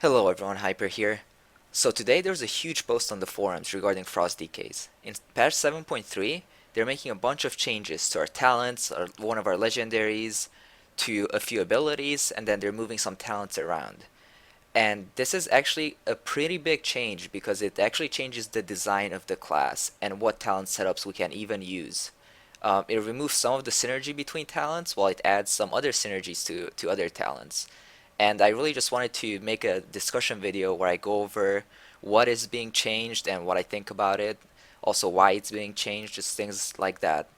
Hello everyone, Hyper here. So today there's a huge post on the forums regarding Frost decays. In patch 7.3, they're making a bunch of changes to our talents, one of our legendaries, to a few abilities, and then they're moving some talents around. And this is actually a pretty big change because it actually changes the design of the class and what talent setups we can even use. It removes some of the synergy between talents while it adds some other synergies to other talents. And I really just wanted to make a discussion video where I go over what is being changed and what I think about it, also why it's being changed, just things like that.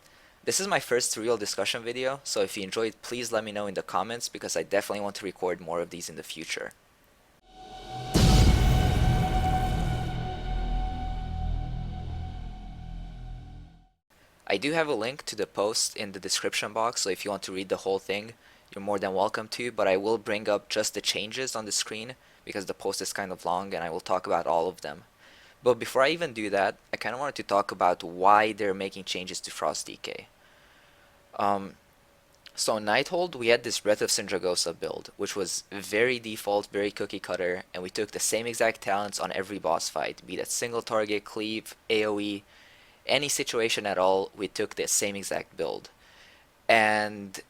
This is my first real discussion video, so if you enjoyed, please let me know in the comments because I definitely want to record more of these in the future. I do have a link to the post in the description box, so if you want to read the whole thing, you're more than welcome to, but I will bring up just the changes on the screen because the post is kind of long and I will talk about all of them. But before I even do that, I kind of wanted to talk about why they're making changes to Frost Decay. Um, so in Nighthold, we had this Breath of Sindragosa build, which was very default, very cookie cutter, and we took the same exact talents on every boss fight, be that single target, cleave, AoE, any situation at all, we took the same exact build. And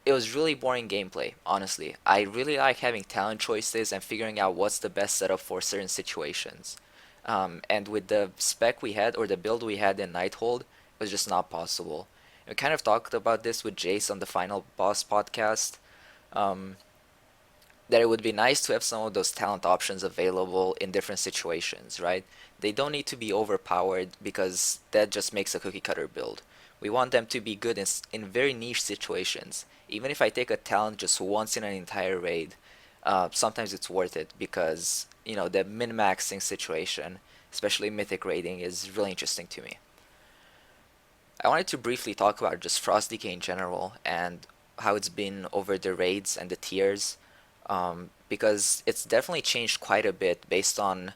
it was really boring gameplay, honestly. I really like having talent choices and figuring out what's the best setup for certain situations. And with the spec we had, or the build we had in Nighthold, it was just not possible. We kind of talked about this with Jace on the Final Boss podcast, um, that it would be nice to have some of those talent options available in different situations, right? They don't need to be overpowered because that just makes a cookie cutter build. We want them to be good in very niche situations. Even if I take a talent just once in an entire raid, sometimes it's worth it because, the min-maxing situation, especially mythic raiding, is really interesting to me. I wanted to briefly talk about just Frost Decay in general and how it's been over the raids and the tiers, because it's definitely changed quite a bit based on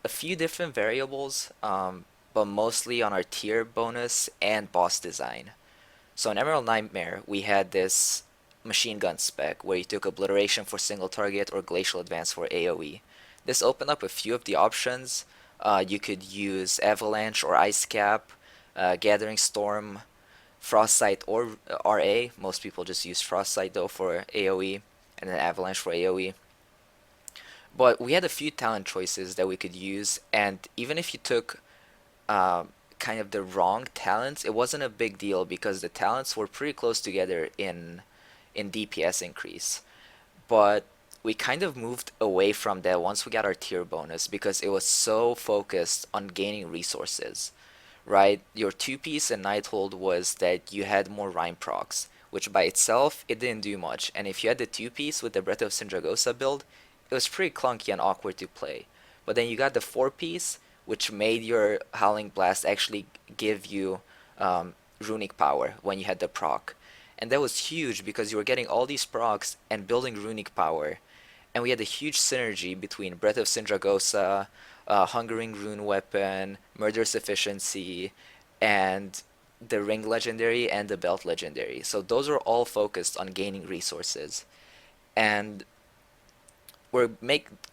a few different variables, but mostly on our tier bonus and boss design. So in Emerald Nightmare, we had this machine gun spec where you took Obliteration for single target or Glacial Advance for AoE. This opened up a few of the options. You could use Avalanche or Ice Cap, Gathering Storm, Frostbite or RA. Most people just use Frostbite though for AoE, and then Avalanche for AoE. But we had a few talent choices that we could use, and even if you took uh, kind of the wrong talents, it wasn't a big deal because the talents were pretty close together in DPS increase. But we kind of moved away from that once we got our tier bonus because it was so focused on gaining resources, right? Your two-piece in Nighthold was that you had more Rhyme procs, which by itself, it didn't do much. And if you had the two-piece with the Breath of Sindragosa build, it was pretty clunky and awkward to play. But then you got the four-piece, which made your Howling Blast actually give you runic power when you had the proc. And that was huge because you were getting all these procs and building runic power. And we had a huge synergy between Breath of Sindragosa, Hungering Rune Weapon, Murderous Efficiency, and the Ring Legendary and the Belt Legendary. So those were all focused on gaining resources. And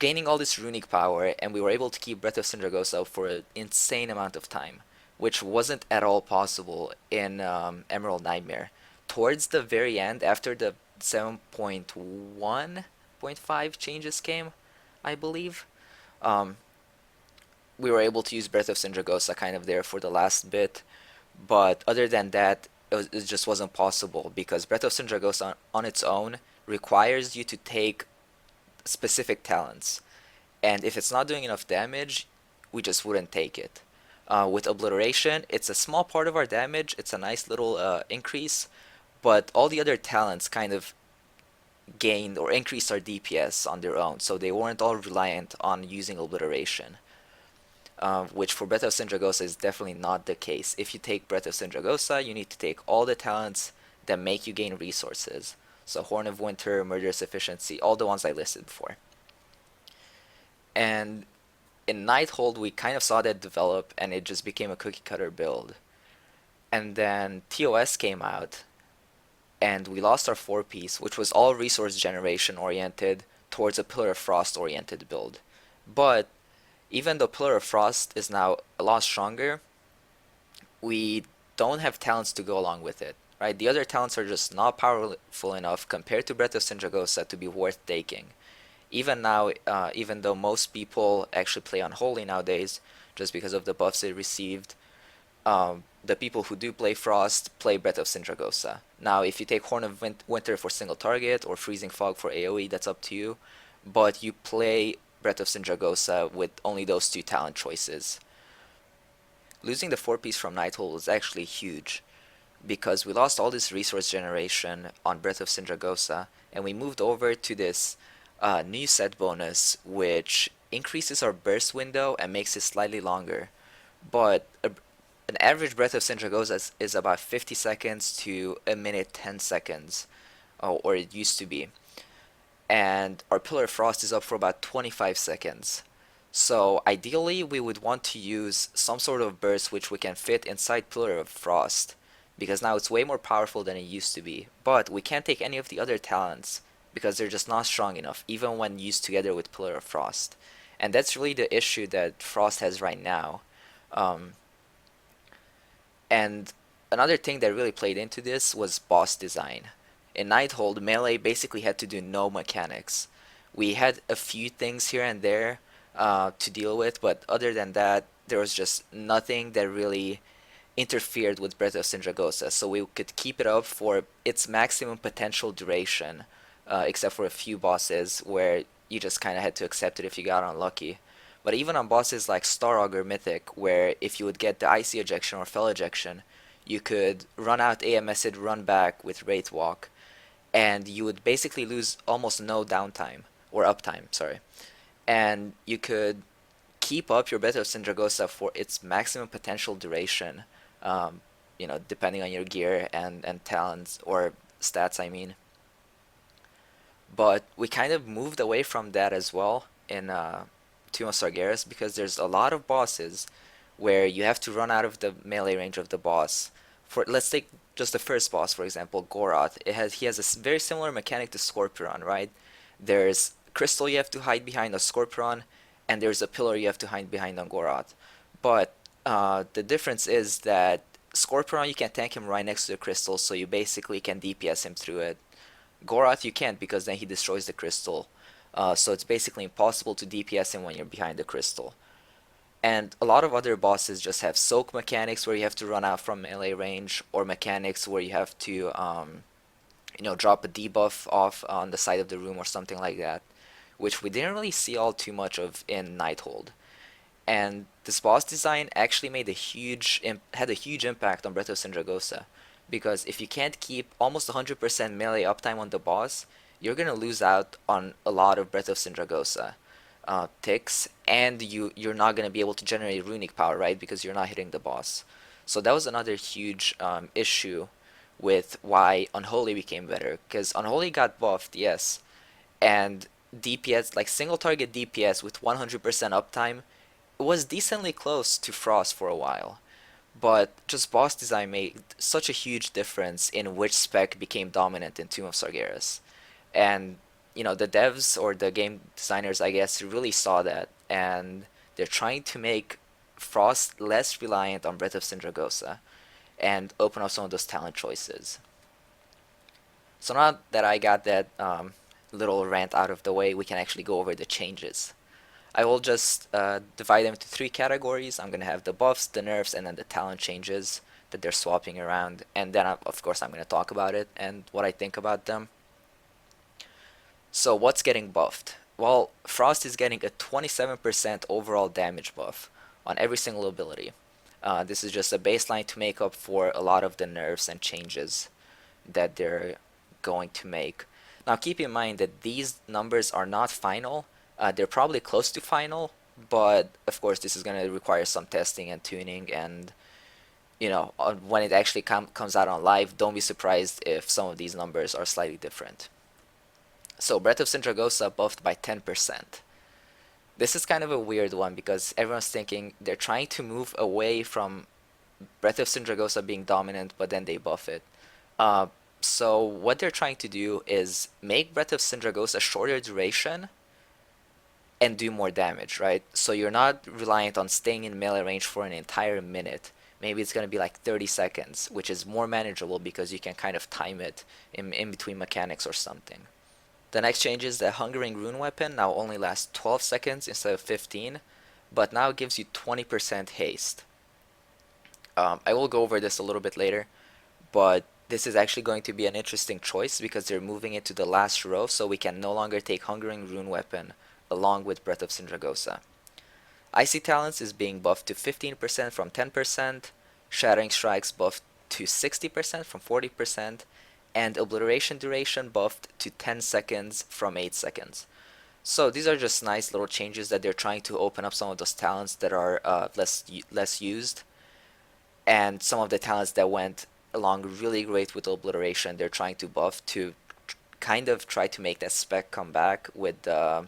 gaining all this runic power, and we were able to keep Breath of Sindragosa for an insane amount of time, which wasn't at all possible in Emerald Nightmare. Towards the very end, after the 7.1.5 changes came, I believe, um, we were able to use Breath of Sindragosa kind of there for the last bit, but other than that, it just wasn't possible because Breath of Sindragosa on its own requires you to take specific talents. And if it's not doing enough damage, we just wouldn't take it. With Obliteration, it's a small part of our damage, it's a nice little increase, but all the other talents kind of gained or increased our DPS on their own, so they weren't all reliant on using Obliteration. Which for Breath of Sindragosa is definitely not the case. If you take Breath of Sindragosa, you need to take all the talents that make you gain resources. So Horn of Winter, Murderous Efficiency, all the ones I listed before. And in Nighthold, we kind of saw that develop, and it just became a cookie cutter build. And then TOS came out, and we lost our four piece, which was all resource generation oriented, towards a Pillar of Frost oriented build. But even though Pillar of Frost is now a lot stronger, we don't have talents to go along with it, right? The other talents are just not powerful enough compared to Breath of Sindragosa to be worth taking. Even now, even though most people actually play Unholy nowadays, just because of the buffs it received, the people who do play Frost play Breath of Sindragosa. Now, if you take Horn of Winter for single target or Freezing Fog for AoE, that's up to you. But you play Breath of Sindragosa with only those two talent choices. Losing the 4-piece from Nighthold was actually huge, because we lost all this resource generation on Breath of Sindragosa, and we moved over to this new set bonus, which increases our burst window and makes it slightly longer. But an average Breath of Sindragosa is about 50 seconds to a minute 10 seconds, or it used to be. And our Pillar of Frost is up for about 25 seconds. So ideally, we would want to use some sort of burst which we can fit inside Pillar of Frost, because now it's way more powerful than it used to be. But we can't take any of the other talents, because they're just not strong enough, even when used together with Pillar of Frost. And that's really the issue that Frost has right now. Um, and another thing that really played into this was boss design. In Nighthold, Melee basically had to do no mechanics. We had a few things here and there to deal with, but other than that, there was just nothing that really interfered with Breath of Sindragosa, so we could keep it up for its maximum potential duration, except for a few bosses where you just kind of had to accept it if you got unlucky. But even on bosses like Star Augur Mythic, where if you would get the Icy Ejection or Fell Ejection, you could run out AMS it, run back with Wraith Walk, and you would basically lose almost no downtime, or uptime, sorry. And you could keep up your Breath of Sindragosa for its maximum potential duration, depending on your gear and talents, or stats, I mean. But we kind of moved away from that as well in Tomb of Sargeras, because there's a lot of bosses where you have to run out of the melee range of the boss. For let's take just the first boss, for example, Goroth. He has a very similar mechanic to Scorpion, right? There's crystal you have to hide behind on Scorpion, and there's a pillar you have to hide behind on Goroth. But the difference is that Scorpion, you can tank him right next to the crystal, so you basically can DPS him through it. Goroth you can't, because then he destroys the crystal. So it's basically impossible to DPS him when you're behind the crystal. And a lot of other bosses just have soak mechanics where you have to run out from melee range, or mechanics where you have to, drop a debuff off on the side of the room or something like that, which we didn't really see all too much of in Nighthold. And this boss design actually had a huge impact on Breath of Sindragosa, because if you can't keep almost 100% melee uptime on the boss, you're gonna lose out on a lot of Breath of Sindragosa ticks, and you're not gonna be able to generate runic power, right? Because you're not hitting the boss. So that was another huge issue with why Unholy became better, because Unholy got buffed, yes, and DPS, like single target DPS with 100% uptime, was decently close to Frost for a while. But just boss design made such a huge difference in which spec became dominant in Tomb of Sargeras. And, the devs, or the game designers, I guess, really saw that, and they're trying to make Frost less reliant on Breath of Sindragosa and open up some of those talent choices. So now that I got that little rant out of the way, we can actually go over the changes. I will just divide them into three categories. I'm going to have the buffs, the nerfs, and then the talent changes that they're swapping around. And then, of course, I'm going to talk about it and what I think about them. So what's getting buffed? Well, Frost is getting a 27% overall damage buff on every single ability. This is just a baseline to make up for a lot of the nerfs and changes that they're going to make. Now keep in mind that these numbers are not final. They're probably close to final, but of course this is going to require some testing and tuning, and when it actually comes out on live, don't be surprised if some of these numbers are slightly different. So Breath of Sindragosa buffed by 10%. This is kind of a weird one, because everyone's thinking they're trying to move away from Breath of Sindragosa being dominant, but then they buff it. So what they're trying to do is make Breath of Sindragosa a shorter duration and do more damage, right? So you're not reliant on staying in melee range for an entire minute. Maybe it's going to be like 30 seconds, which is more manageable because you can kind of time it in between mechanics or something. The next change is the Hungering Rune weapon now only lasts 12 seconds instead of 15, but now gives you 20% haste. I will go over this a little bit later, but this is actually going to be an interesting choice because they're moving it to the last row, so we can no longer take Hungering Rune weapon along with Breath of Sindragosa. Icy Talents is being buffed to 15% from 10%, Shattering Strikes buffed to 60% from 40%, and Obliteration Duration buffed to 10 seconds from 8 seconds. So these are just nice little changes that they're trying to open up some of those talents that are less used, and some of the talents that went along really great with Obliteration they're trying to buff to kind of try to make that spec come back with the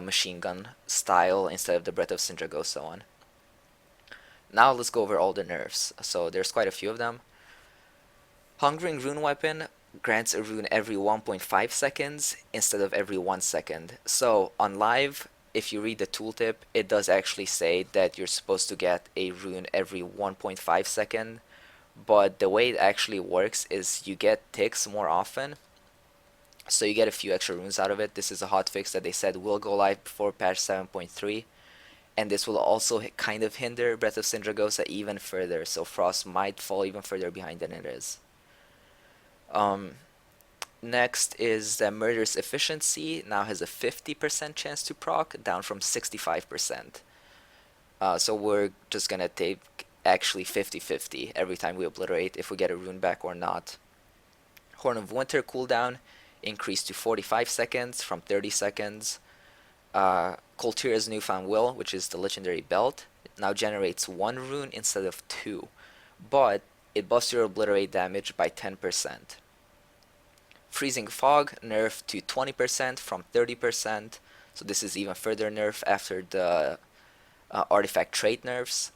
machine gun style instead of the Breath of Sindragosa one. Now let's go over all the nerfs. So there's quite a few of them. Hungering Rune Weapon grants a rune every 1.5 seconds instead of every 1 second. So on live, if you read the tooltip, it does actually say that you're supposed to get a rune every 1.5 second, but the way it actually works is you get ticks more often, so you get a few extra runes out of it. This is a hotfix that they said will go live before patch 7.3, and this will also kind of hinder Breath of Sindragosa even further, so Frost might fall even further behind than it is. Next is that Murder's Efficiency now has a 50% chance to proc, down from 65%. So we're just gonna take actually 50-50 every time we obliterate if we get a rune back or not. Horn of Winter cooldown increased to 45 seconds from 30 seconds. Koltira's Newfound Will, which is the legendary belt, now generates 1 rune instead of 2, but it buffs your obliterate damage by 10%. Freezing Fog nerfed to 20% from 30%, so this is even further nerf after the artifact trait nerfs.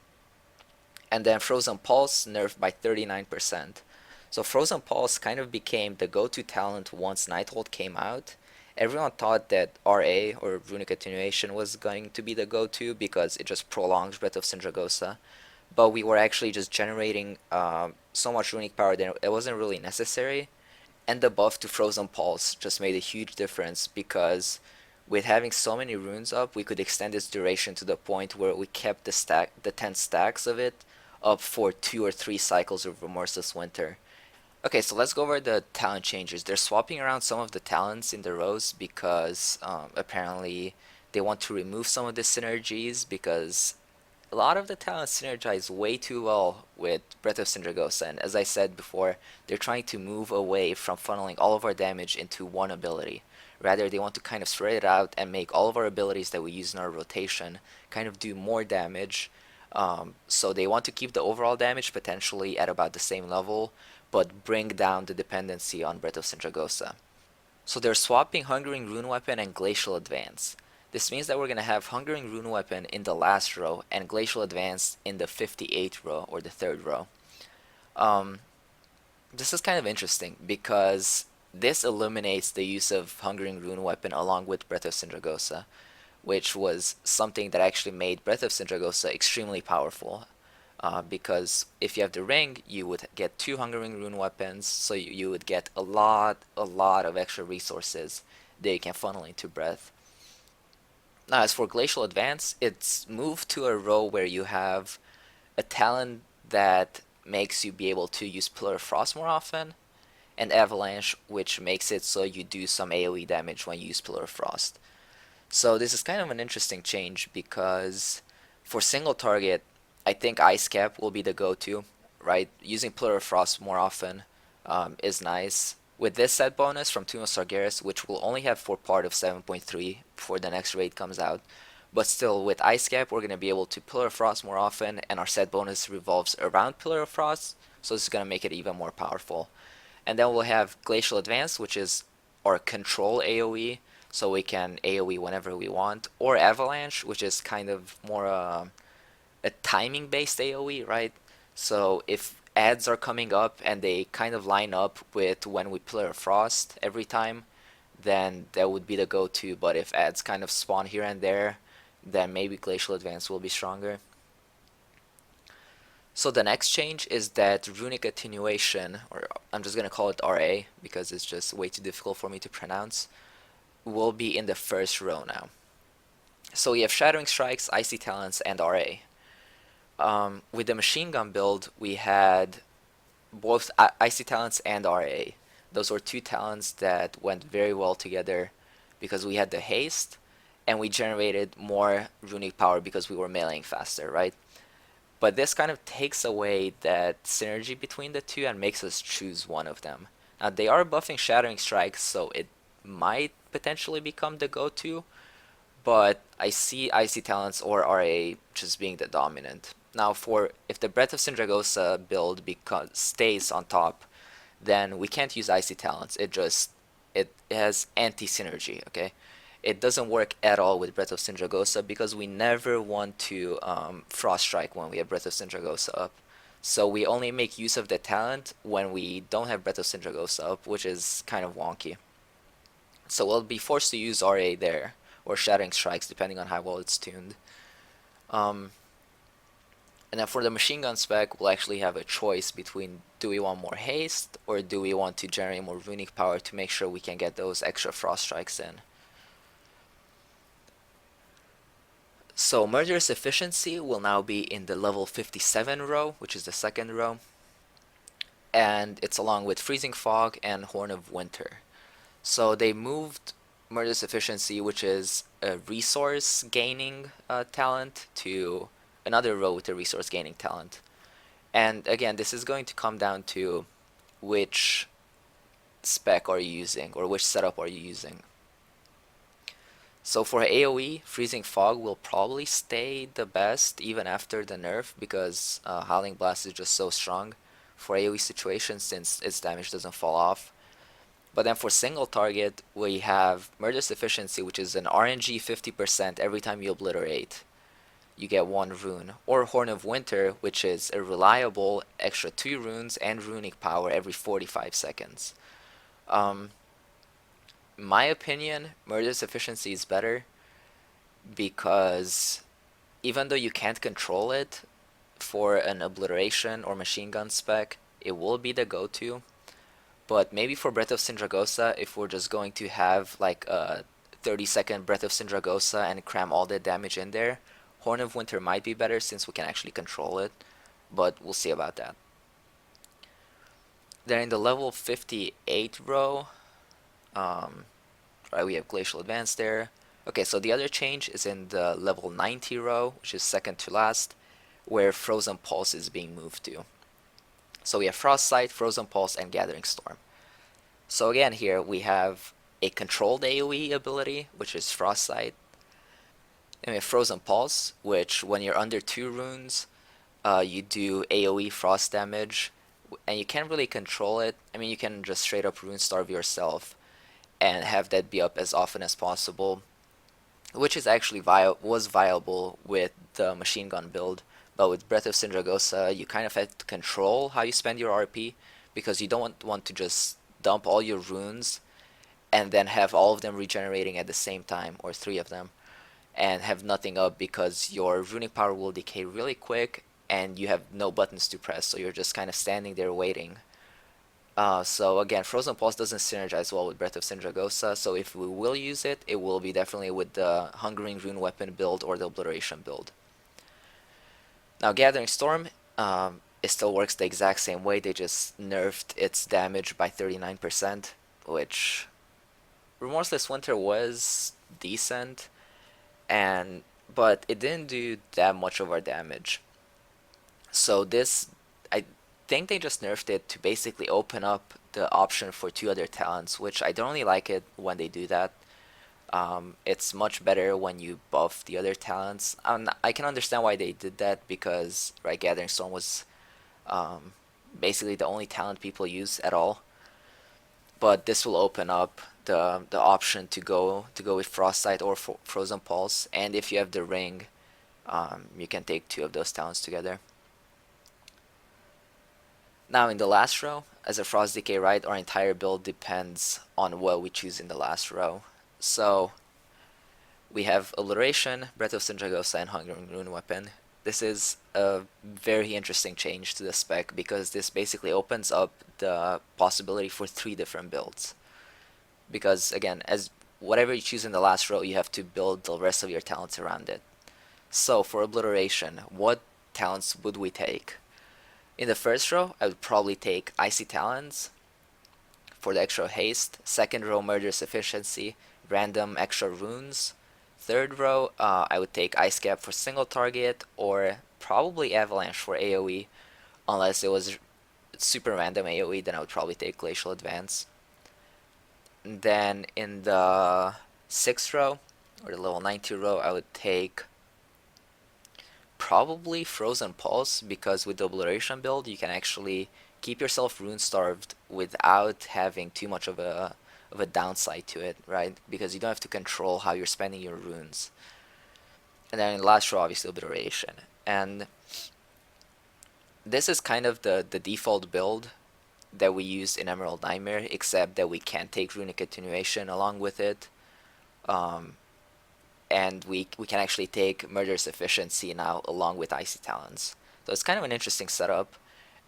And then Frozen Pulse nerfed by 39%. So Frozen Pulse kind of became the go-to talent once Nighthold came out. Everyone thought that RA, or Runic Attenuation, was going to be the go-to because it just prolongs Breath of Sindragosa. But we were actually just generating so much runic power that it wasn't really necessary. And the buff to Frozen Pulse just made a huge difference because with having so many runes up, we could extend its duration to the point where we kept the 10 stacks of it up for 2 or 3 cycles of Remorseless Winter. Okay, so let's go over the talent changes. They're swapping around some of the talents in the rows because apparently they want to remove some of the synergies because a lot of the talents synergize way too well with Breath of Sindragosa, and as I said before, they're trying to move away from funneling all of our damage into one ability. Rather, they want to kind of spread it out and make all of our abilities that we use in our rotation kind of do more damage. So they want to keep the overall damage potentially at about the same level, but bring down the dependency on Breath of Sindragosa. So they're swapping Hungering Rune Weapon and Glacial Advance. This means that we're going to have Hungering Rune Weapon in the last row and Glacial Advance in the 58th row, or the third row. This is kind of interesting because this eliminates the use of Hungering Rune Weapon along with Breath of Sindragosa, which was something that actually made Breath of Sindragosa extremely powerful. Because if you have the ring, you would get 2 Hungering Rune Weapons, so you would get a lot of extra resources that you can funnel into Breath. Now, as for Glacial Advance, it's moved to a row where you have a talent that makes you be able to use Pillar of Frost more often, and Avalanche, which makes it so you do some AoE damage when you use Pillar of Frost. So this is kind of an interesting change because for single target, I think Ice Cap will be the go-to, right? Using Pillar of Frost more often is nice. With this set bonus from Tomb of Sargeras, which will only have for part of 7.3 before the next raid comes out, but still with Ice Cap we're going to be able to Pillar of Frost more often, and our set bonus revolves around Pillar of Frost, so this is going to make it even more powerful. And then we'll have Glacial Advance, which is our control AoE, so we can AoE whenever we want, or Avalanche, which is kind of more a timing based AoE, right? So if ads are coming up and they kind of line up with when we Pillar of Frost every time, then that would be the go-to. But if ads kind of spawn here and there, then maybe Glacial Advance will be stronger. So the next change is that Runic Attenuation, or I'm just gonna call it RA because it's just way too difficult for me to pronounce, will be in the first row now. So we have Shattering Strikes, Icy Talents, and RA. With the machine gun build, we had both Icy Talents and RA. Those were two talents that went very well together because we had the haste and we generated more runic power because we were meleeing faster, right? But this kind of takes away that synergy between the two and makes us choose one of them. Now they are buffing Shattering Strikes, so it might potentially become the go-to, but I see Icy Talents or RA just being the dominant. Now, for if the Breath of Syndragosa build stays on top, then we can't use Icy Talents. It has anti-synergy, okay? It doesn't work at all with Breath of Syndragosa because we never want to Frost Strike when we have Breath of Syndragosa up. So we only make use of the talent when we don't have Breath of Syndragosa up, which is kind of wonky. So we'll be forced to use RA there, or Shattering Strikes, depending on how well it's tuned. Um, and then for the machine gun spec, we'll actually have a choice between do we want more haste, or do we want to generate more runic power to make sure we can get those extra Frost Strikes in. So Murderous Efficiency will now be in the level 57 row, which is the second row. And it's along with Freezing Fog and Horn of Winter. So they moved Murderous Efficiency, which is a resource gaining talent, to another row with a resource gaining talent. And again, this is going to come down to which spec are you using, or which setup are you using. So for AoE, Freezing Fog will probably stay the best even after the nerf because Howling Blast is just so strong for AoE situations since its damage doesn't fall off. But then for single target, we have Murderous Efficiency, which is an RNG 50% every time you obliterate. You get 1 rune. Or Horn of Winter, which is a reliable extra 2 runes and runic power every 45 seconds. My opinion, Murderous Efficiency is better because even though you can't control it for an obliteration or machine gun spec, it will be the go-to. But maybe for Breath of Syndragosa, if we're just going to have like a 30-second Breath of Syndragosa and cram all the damage in there, Horn of Winter might be better since we can actually control it, but we'll see about that. Then in the level 58 row, right, we have Glacial Advance there. Okay, so the other change is in the level 90 row, which is second to last, where Frozen Pulse is being moved to. So we have Frost Sight, Frozen Pulse, and Gathering Storm. So again here we have a controlled AoE ability, which is Frost Sight. And we have Frozen Pulse, which when you're under 2 runes, you do AoE frost damage, and you can't really control it. I mean, you can just straight up rune starve yourself and have that be up as often as possible, which is actually was viable with the machine gun build. But with Breath of Syndragosa, you kind of have to control how you spend your RP because you don't want to just dump all your runes and then have all of them regenerating at the same time, or 3 of them, and have nothing up because your runic power will decay really quick and you have no buttons to press, so you're just kind of standing there waiting. So again, Frozen Pulse doesn't synergize well with Breath of Syndragosa, so if we will use it, it will be definitely with the Hungering Rune Weapon build or the Obliteration build. Now Gathering Storm, it still works the exact same way, they just nerfed its damage by 39%, which Remorseless Winter was decent, but it didn't do that much of our damage. So this, I think they just nerfed it to basically open up the option for 2 other talents, which I don't really like it when they do that. It's much better when you buff the other talents. I can understand why they did that because right, Gathering Storm was basically the only talent people use at all. But this will open up the option to go with Frost Sight or Frozen Pulse, and if you have the ring, you can take 2 of those talents together. Now in the last row, as a Frost Decay, right, our entire build depends on what we choose in the last row. So we have Alliteration, Breath of Sindragosa, and Hungering Rune Weapon. This is a very interesting change to the spec because this basically opens up the possibility for 3 different builds. Because again, as whatever you choose in the last row, you have to build the rest of your talents around it. So for Obliteration, what talents would we take? In the first row, I would probably take Icy Talons for the extra haste. Second row, Murderous Efficiency, random extra runes. Third row, I would take Ice Cap for single target, or probably Avalanche for AoE. Unless it was super random AoE, then I would probably take Glacial Advance. And then in the sixth row, or the level 90 row, I would take probably Frozen Pulse, because with the Obliteration build, you can actually keep yourself rune starved without having too much of a downside to it, right? Because you don't have to control how you're spending your runes. And then in the last row, obviously Obliteration. And this is kind of the default build that we use in Emerald Nightmare, except that we can't take Runic Attenuation along with it. And we can actually take Murderous Efficiency now along with Icy Talons. So it's kind of an interesting setup,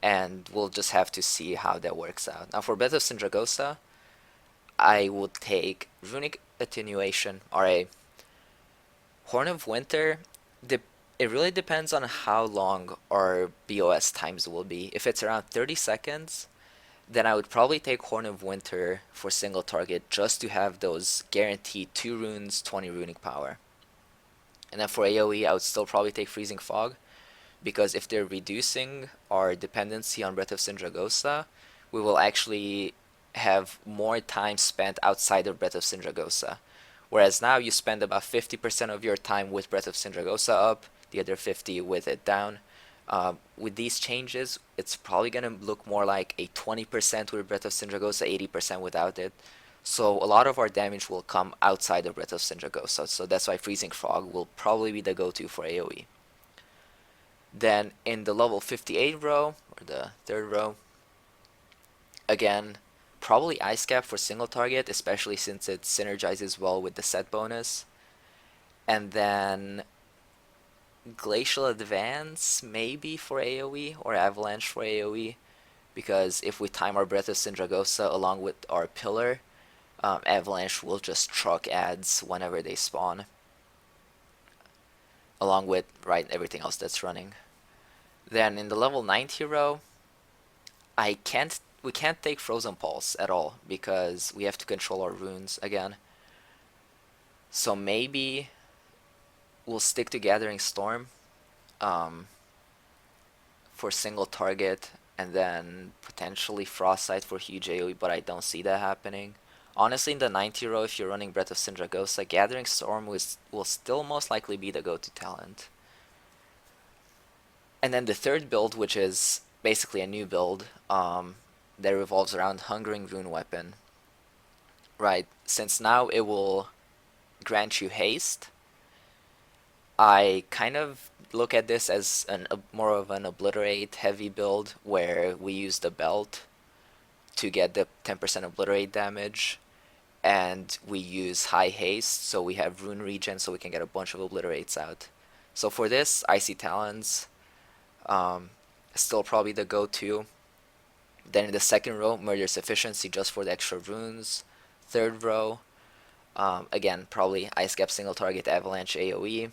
and we'll just have to see how that works out. Now for Breath of Sindragosa, I would take Runic Attenuation or a Horn of Winter. It really depends on how long our BOS times will be. If it's around 30 seconds, then I would probably take Horn of Winter for single target just to have those guaranteed 2 runes, 20 runic power. And then for AoE, I would still probably take Freezing Fog, because if they're reducing our dependency on Breath of Sindragosa, we will actually have more time spent outside of Breath of Sindragosa. Whereas now you spend about 50% of your time with Breath of Sindragosa up, the other 50 with it down. With these changes, it's probably going to look more like a 20% with Breath of Sindragosa, 80% without it. So a lot of our damage will come outside of Breath of Sindragosa, so that's why Freezing Fog will probably be the go-to for AoE. Then in the level 58 row, or the third row, again, probably Ice Cap for single target, especially since it synergizes well with the set bonus. And then Glacial Advance maybe for AoE, or Avalanche for AoE, because if we time our Breath of Sindragosa along with our Pillar, Avalanche will just truck ads whenever they spawn, along with, right, everything else that's running. Then in the level 90 row, we can't take Frozen Pulse at all because we have to control our runes again. So maybe we'll stick to Gathering Storm for single target, and then potentially Frostbite for huge AoE, but I don't see that happening. Honestly, in the 90 row, if you're running Breath of Sindragosa, Gathering Storm will still most likely be the go-to talent. And then the third build, which is basically a new build, that revolves around Hungering Rune Weapon. Right, since now it will grant you haste, I kind of look at this as more of an Obliterate heavy build, where we use the belt to get the 10% Obliterate damage, and we use high haste, so we have rune regen, so we can get a bunch of Obliterates out. So for this, Icy Talons, still probably the go-to. Then in the second row, Murderous Efficiency just for the extra runes. Third row, again, probably Ice Cap single target Avalanche AoE.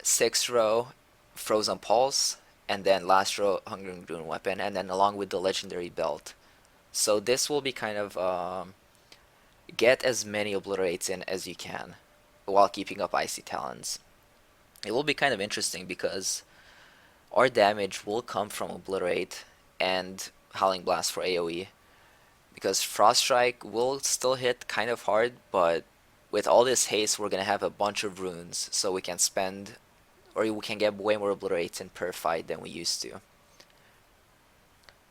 Sixth row, Frozen Pulse. And then last row, Hungering Rune Weapon. And then along with the Legendary Belt. So this will be kind of get as many Obliterates in as you can while keeping up Icy Talons. It will be kind of interesting because our damage will come from Obliterate and Howling Blast for AoE, because Frost Strike will still hit kind of hard, but with all this haste we're gonna have a bunch of runes, so we can spend, or we can get way more Obliterates in per fight than we used to.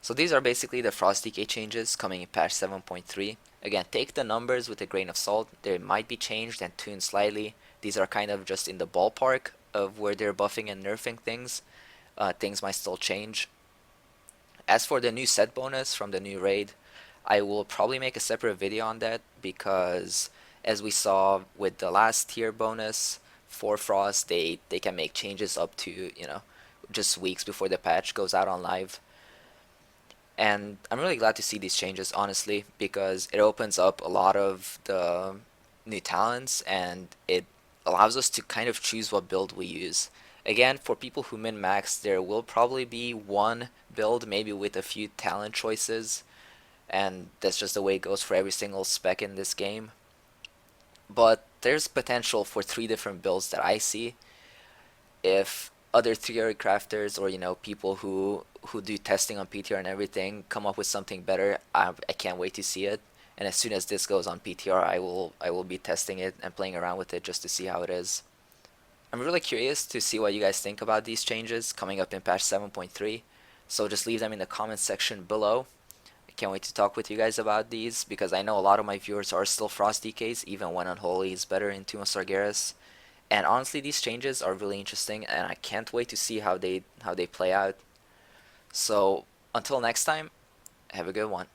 So these are basically the Frost Decay changes coming in patch 7.3. Again, take the numbers with a grain of salt. They might be changed and tuned slightly. These are kind of just in the ballpark of where they're buffing and nerfing things. Things might still change. As for the new set bonus from the new raid, I will probably make a separate video on that because as we saw with the last tier bonus for Frost, they can make changes up to, just weeks before the patch goes out on live. And I'm really glad to see these changes, honestly, because it opens up a lot of the new talents and it allows us to kind of choose what build we use. Again, for people who min max, there will probably be one build, maybe with a few talent choices, and that's just the way it goes for every single spec in this game. But there's potential for three different builds that I see if other theory crafters or people who do testing on PTR and everything come up with something better. I can't wait to see it. And as soon as this goes on PTR, I will be testing it and playing around with it just to see how it is. I'm really curious to see what you guys think about these changes coming up in patch 7.3. So just leave them in the comments section below. I can't wait to talk with you guys about these because I know a lot of my viewers are still Frost DKs, even when Unholy is better in Tomb of Sargeras. And honestly, these changes are really interesting, and I can't wait to see how they play out. So until next time, have a good one.